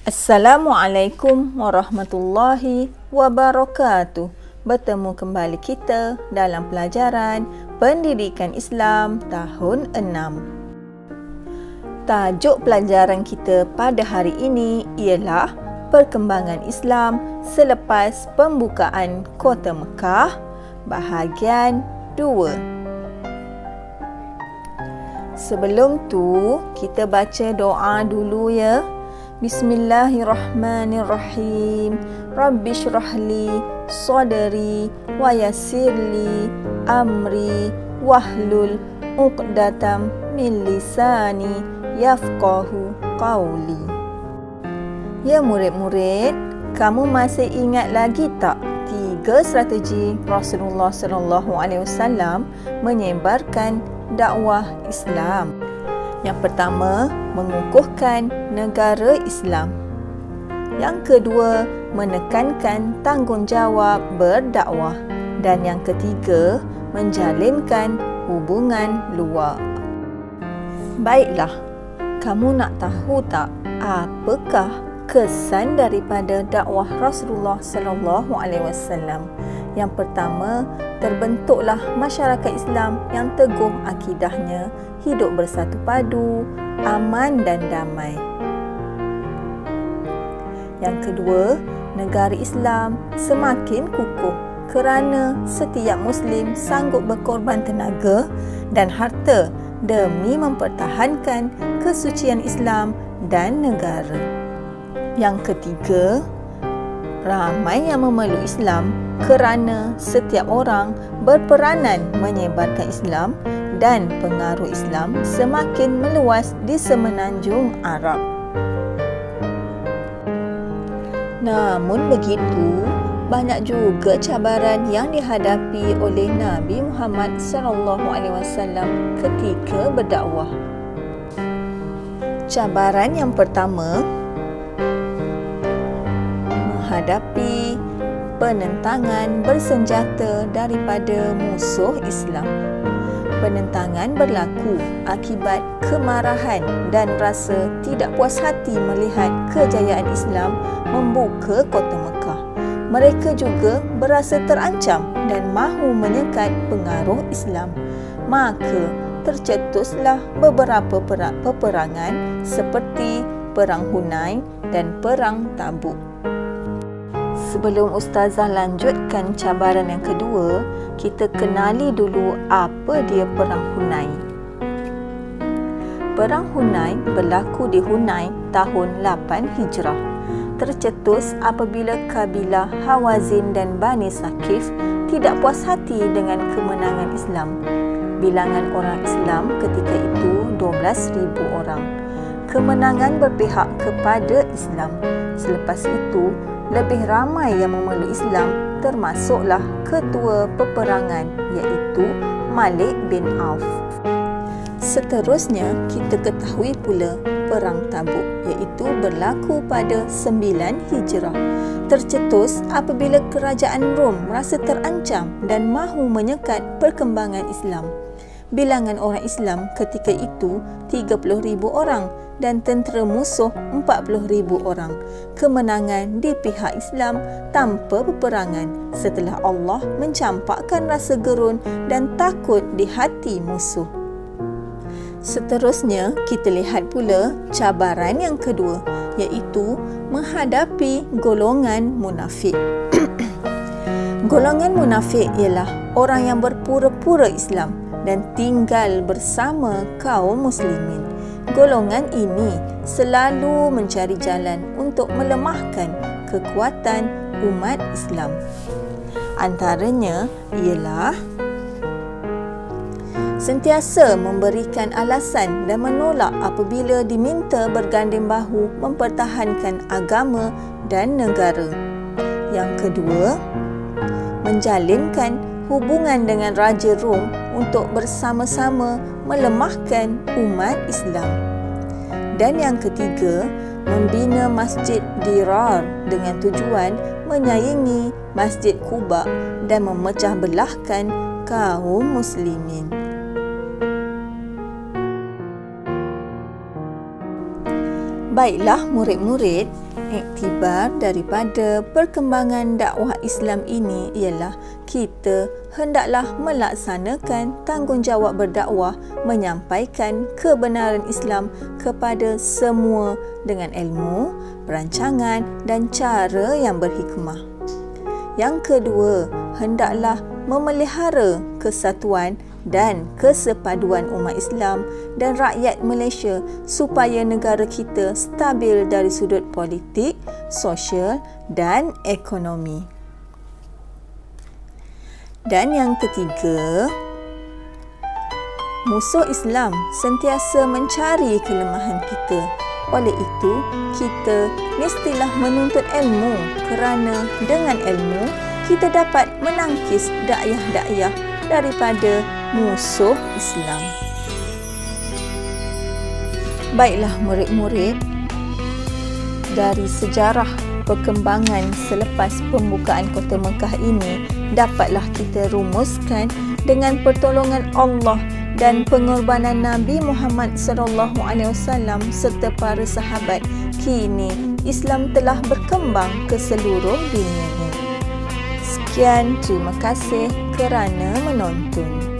Assalamualaikum warahmatullahi wabarakatuh. Bertemu kembali kita dalam pelajaran Pendidikan Islam tahun 6. Tajuk pelajaran kita pada hari ini ialah Perkembangan Islam selepas pembukaan Kota Mekah, bahagian 2. Sebelum tu, kita baca doa dulu ya. Bismillahirrahmanirrahim. Rabbi syrahli sadri wa yassirli amri wahlul uqdatam min lisani yafqahu qawli. Ya murid-murid, kamu masih ingat lagi tak 3 strategi Rasulullah SAW menyebarkan dakwah Islam? Yang pertama, mengukuhkan negara Islam. Yang kedua, menekankan tanggungjawab berdakwah. Dan yang ketiga, menjalinkan hubungan luar. Baiklah, kamu nak tahu tak apakah kesan daripada dakwah Rasulullah SAW? Yang pertama, terbentuklah masyarakat Islam yang teguh akidahnya, hidup bersatu padu, aman dan damai. Yang kedua, negara Islam semakin kukuh kerana setiap Muslim sanggup berkorban tenaga dan harta demi mempertahankan kesucian Islam dan negara. Yang ketiga, ramai yang memeluk Islam kerana setiap orang berperanan menyebarkan Islam dan pengaruh Islam semakin meluas di semenanjung Arab. Namun begitu, banyak juga cabaran yang dihadapi oleh Nabi Muhammad SAW ketika berdakwah. Cabaran yang pertama, menghadapi penentangan bersenjata daripada musuh Islam. Penentangan berlaku akibat kemarahan dan rasa tidak puas hati melihat kejayaan Islam membuka Kota Mekah. Mereka juga berasa terancam dan mahu menyekat pengaruh Islam. Maka tercetuslah beberapa peperangan seperti Perang Hunain dan Perang Tabuk. Sebelum Ustazah lanjutkan cabaran yang kedua, kita kenali dulu apa dia Perang Hunain. Perang Hunain berlaku di Hunain tahun 8 Hijrah. Tercetus apabila kabilah Hawazin dan Bani Saqif tidak puas hati dengan kemenangan Islam. Bilangan orang Islam ketika itu 12,000 orang. Kemenangan berpihak kepada Islam. Selepas itu, lebih ramai yang memeluk Islam, termasuklah ketua peperangan iaitu Malik bin Auf. Seterusnya, kita ketahui pula Perang Tabuk iaitu berlaku pada 9 Hijrah. Tercetus apabila kerajaan Rom merasa terancam dan mahu menyekat perkembangan Islam. Bilangan orang Islam ketika itu 30,000 orang dan tentera musuh 40,000 orang. Kemenangan di pihak Islam tanpa peperangan setelah Allah mencampakkan rasa gerun dan takut di hati musuh. Seterusnya, kita lihat pula cabaran yang kedua iaitu menghadapi golongan munafik. Golongan munafik ialah orang yang berpura-pura Islam dan tinggal bersama kaum muslimin. Golongan ini selalu mencari jalan untuk melemahkan kekuatan umat Islam. Antaranya ialah sentiasa memberikan alasan dan menolak apabila diminta berganding bahu mempertahankan agama dan negara. Yang kedua, menjalinkan hubungan dengan Raja Rom untuk bersama-sama melemahkan umat Islam. Dan yang ketiga, membina Masjid Dirar dengan tujuan menyaingi Masjid Quba dan memecah belahkan kaum muslimin. Baiklah murid-murid, iktibar daripada perkembangan dakwah Islam ini ialah kita hendaklah melaksanakan tanggungjawab berdakwah menyampaikan kebenaran Islam kepada semua dengan ilmu, perancangan dan cara yang berhikmah. Yang kedua, hendaklah memelihara kesatuan dan kesepaduan umat Islam dan rakyat Malaysia supaya negara kita stabil dari sudut politik, sosial dan ekonomi. Dan yang ketiga, musuh Islam sentiasa mencari kelemahan kita. Oleh itu, kita mestilah menuntut ilmu kerana dengan ilmu kita dapat menangkis dakwah-dakwah daripada musuh Islam. Baiklah murid-murid, dari sejarah perkembangan selepas pembukaan Kota Mekah ini dapatlah kita rumuskan dengan pertolongan Allah dan pengorbanan Nabi Muhammad SAW serta para sahabat, kini Islam telah berkembang ke seluruh dunia. Sekian, terima kasih kerana menonton.